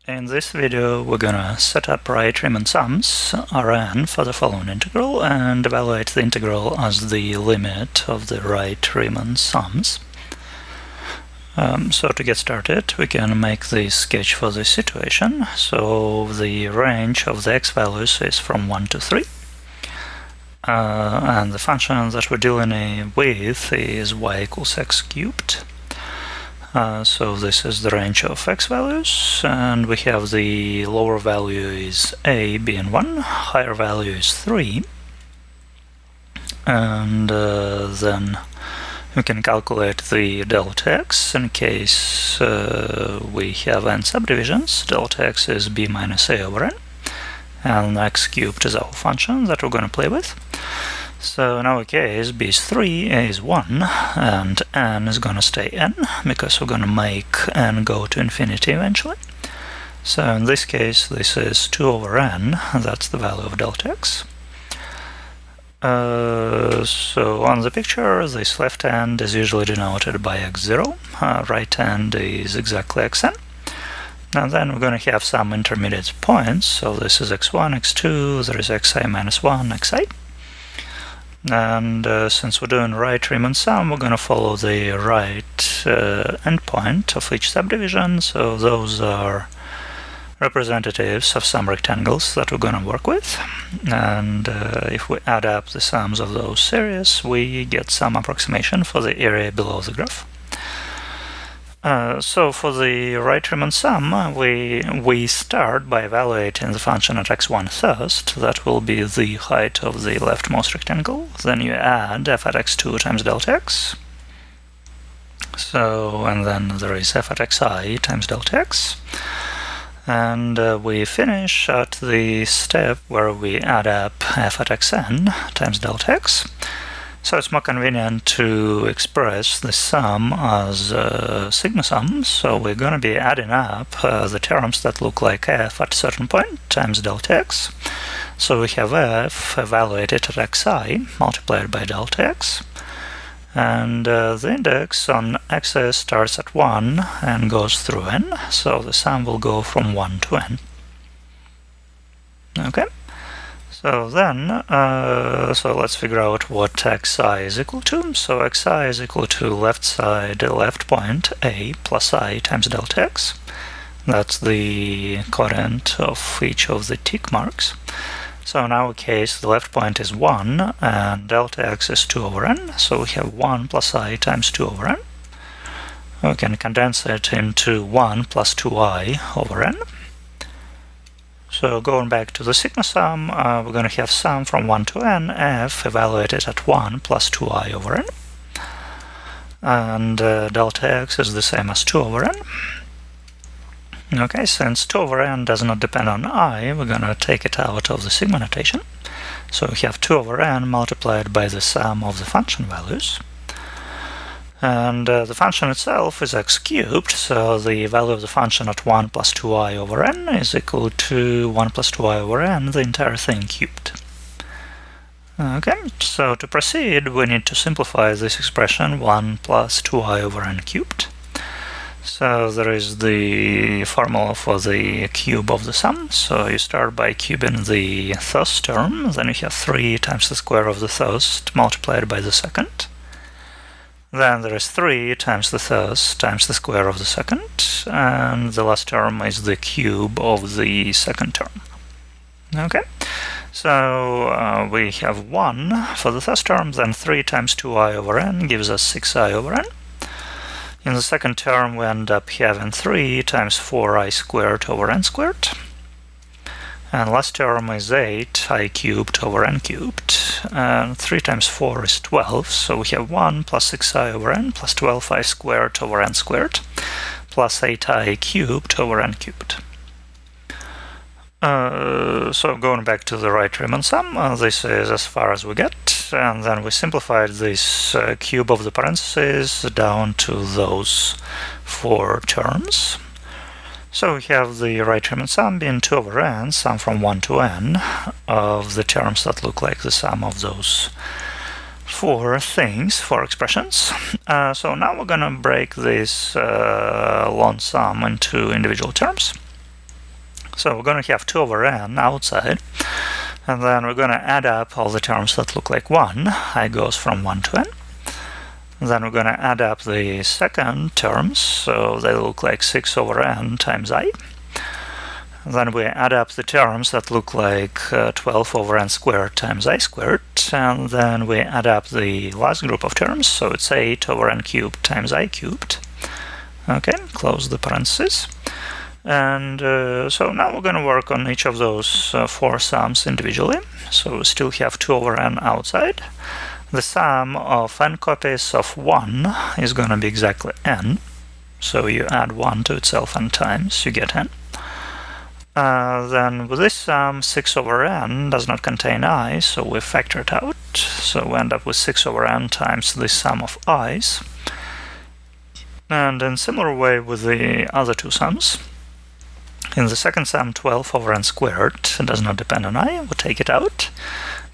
In this video, we're gonna set up Riemann Sums, Rn, for the following integral and evaluate the integral as the limit of the Riemann Sums. So to get started, we can make the sketch for this situation. So the range of the x values is from 1 to 3. And the function that we're dealing with is y equals x cubed. So this is the range of x values, and we have the lower value is a being 1, higher value is 3, and then we can calculate the delta x in case we have n subdivisions. Delta x is b minus a over n, and x cubed is our function that we're going to play with. So in our case, b is 3, a is 1, and n is going to stay n, because we're going to make n go to infinity eventually. So in this case, this is 2 over n, that's the value of delta x. So on the picture, this left end is usually denoted by x0, right end is exactly xn. And then we're going to have some intermediate points, so this is x1, x2, there is xi minus 1, xi. And since we're doing right Riemann sum, we're going to follow the right endpoint of each subdivision. So those are representatives of some rectangles that we're going to work with. And if we add up the sums of those series, we get some approximation for the area below the graph. So for the right Riemann sum, we start by evaluating the function at x1 first. That will be the height of the leftmost rectangle. Then you add f at x2 times delta x. So, and then there is f at xi times delta x. And we finish at the step where we add up f at xn times delta x. So it's more convenient to express the sum as sigma sum, so we're going to be adding up the terms that look like f at a certain point times delta x. So we have f evaluated at xi multiplied by delta x, and the index on x starts at 1 and goes through n, so the sum will go from 1 to n. Okay. So then, so let's figure out what xi is equal to. So xi is equal to left side, left point, a plus I times delta x. That's the quotient of each of the tick marks. So in our case, the left point is 1, and delta x is 2 over n. So we have 1 plus I times 2 over n. We can condense it into 1 plus 2i over n. So going back to the sigma sum, we're going to have sum from 1 to n, f evaluated at 1 plus 2i over n. And delta x is the same as 2 over n. Okay, since 2 over n does not depend on I, we're going to take it out of the sigma notation. So we have 2 over n multiplied by the sum of the function values. And the function itself is x cubed, so the value of the function at 1 plus 2i over n is equal to 1 plus 2i over n, the entire thing cubed. Okay, so to proceed, we need to simplify this expression 1 plus 2i over n cubed. So there is the formula for the cube of the sum. So you start by cubing the first term, then you have 3 times the square of the first multiplied by the second. Then there is 3 times the first times the square of the second, and the last term is the cube of the second term. Okay, so we have 1 for the first term, then 3 times 2i over n gives us 6i over n. In the second term, we end up having 3 times 4i squared over n squared. And last term is 8i cubed over n cubed. And 3 times 4 is 12, so we have 1 plus 6i over n plus 12i squared over n squared plus 8i cubed over n cubed. So going back to the right Riemann sum, this is as far as we get, and then we simplified this cube of the parentheses down to those 4 terms. So we have the right Riemann sum being 2 over n, sum from 1 to n, of the terms that look like the sum of those 4 things, 4 expressions. So now we're going to break this long sum into individual terms. So we're going to have 2 over n outside, and then we're going to add up all the terms that look like 1. I goes from 1 to n. Then we're going to add up the second terms, so they look like 6 over n times I. Then we add up the terms that look like 12 over n squared times I squared, and then we add up the last group of terms, so it's 8 over n cubed times I cubed. Okay, close the parentheses. And so now we're going to work on each of those 4 sums individually. So we still have 2 over n outside. The sum of n copies of 1 is going to be exactly n. So you add 1 to itself n times, you get n. Then with this sum, 6 over n does not contain I, so we factor it out. So we end up with 6 over n times the sum of i's. And in similar way with the other 2 sums, in the second sum, 12 over n squared does not depend on I, we take it out.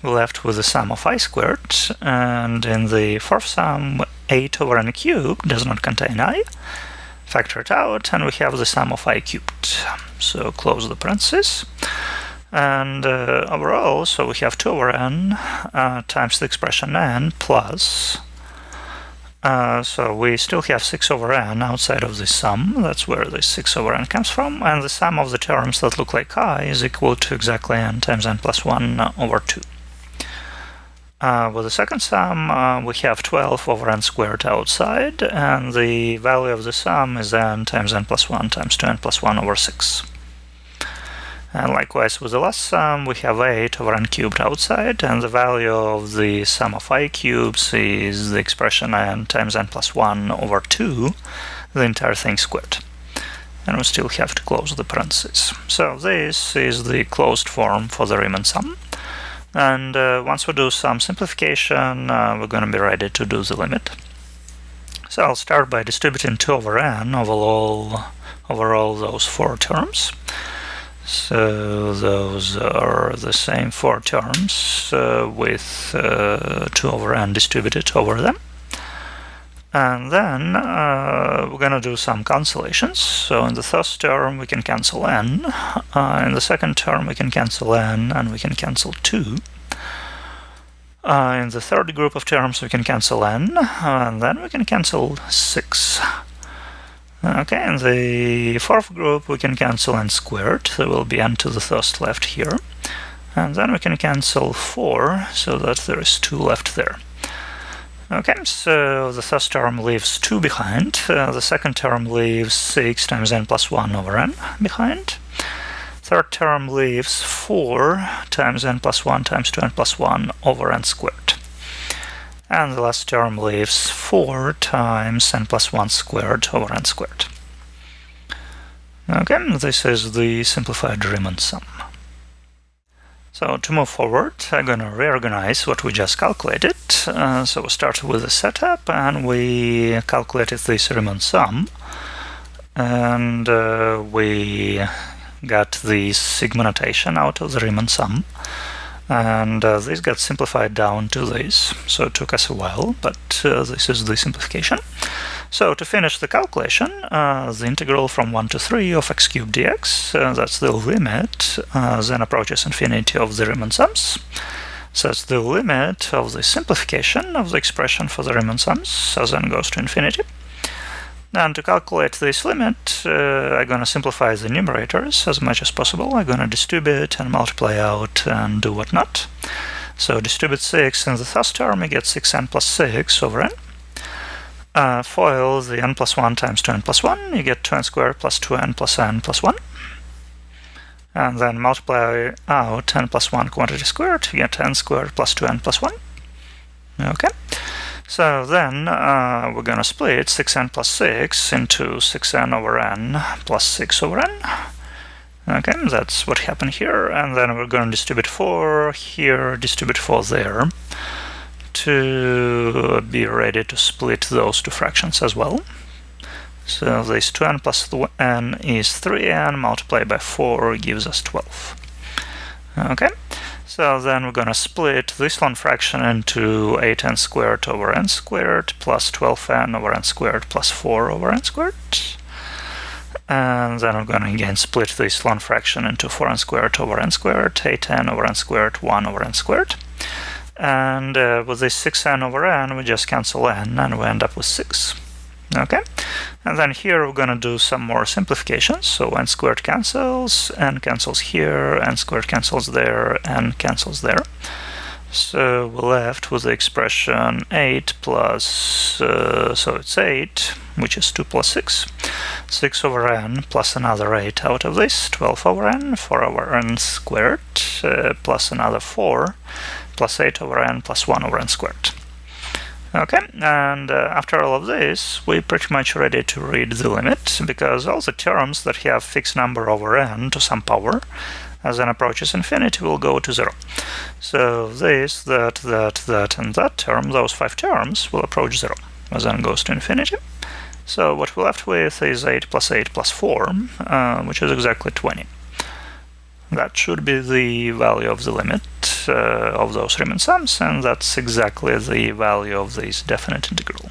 We're left with the sum of I squared, and in the fourth sum, 8 over n cubed does not contain I. Factor it out, and we have the sum of I cubed. So close the parentheses. And overall, so we have 2 over n times the expression n plus. So we still have 6 over n outside of this sum. That's where the 6 over n comes from. And the sum of the terms that look like I is equal to exactly n times n plus 1 over 2. With the second sum, we have 12 over n squared outside, and the value of the sum is n times n plus 1 times 2n plus 1 over 6. And likewise with the last sum, we have 8 over n cubed outside, and the value of the sum of I cubes is the expression n times n plus 1 over 2, the entire thing squared. And we still have to close the parentheses. So this is the closed form for the Riemann sum. And once we do some simplification, we're going to be ready to do the limit. So I'll start by distributing 2 over n over all those 4 terms. So those are the same 4 terms with 2 over n distributed over them. And then we're going to do some cancellations. So in the first term we can cancel n, in the second term we can cancel n, and we can cancel 2. In the third group of terms we can cancel n, and then we can cancel 6. Okay, in the fourth group we can cancel n squared, there will be n to the first left here. And then we can cancel 4, so that there is 2 left there. Okay, so the first term leaves 2 behind, the second term leaves 6 times n plus 1 over n behind. Third term leaves 4 times n plus 1 times 2n plus 1 over n squared. And the last term leaves 4 times n plus 1 squared over n squared. Okay, this is the simplified Riemann sum. So to move forward, I'm going to reorganize what we just calculated. So we started with the setup, and we calculated this Riemann sum. And we got the sigma notation out of the Riemann sum. And this got simplified down to this. So it took us a while, but this is the simplification. So to finish the calculation, the integral from 1 to 3 of x cubed dx, that's the limit, then approaches infinity of the Riemann sums. So that's the limit of the simplification of the expression for the Riemann sums, so then goes to infinity. And to calculate this limit, I'm going to simplify the numerators as much as possible. I'm going to distribute and multiply out and do whatnot. So distribute 6 in the first term, you get 6n plus 6 over n. FOIL the n plus 1 times 2n plus 1, you get 2n squared plus 2n plus n plus 1. And then multiply out n plus 1 quantity squared, you get n squared plus 2n plus 1. Okay. So then we're going to split 6n plus 6 into 6n over n plus 6 over n. Okay, that's what happened here. And then we're going to distribute 4 here, distribute 4 there, to be ready to split those 2 fractions as well. So this 2n plus n is 3n, multiplied by 4 gives us 12. Okay, so then we're going to split this one fraction into 8n squared over n squared plus 12n over n squared plus 4 over n squared. And then we're going to again split this lone fraction into 4n squared over n squared, 8n over n squared, 1 over n squared. And with this 6n over n, we just cancel n, and we end up with 6. Okay, and then here we're going to do some more simplifications. So n squared cancels, n cancels here, n squared cancels there, n cancels there. So we're left with the expression 8 plus, so it's 8, which is 2 plus 6. 6 over n plus another 8 out of this, 12 over n, 4 over n squared, plus another 4, plus 8 over n plus 1 over n squared. Okay, and after all of this, we're pretty much ready to read the limit, because all the terms that have fixed number over n to some power, as n approaches infinity, will go to 0. So this, that, and that term, those 5 terms, will approach 0 as n goes to infinity. So what we're left with is 8 plus 8 plus 4, which is exactly 20. That should be the value of the limit of those Riemann sums, and that's exactly the value of this definite integral.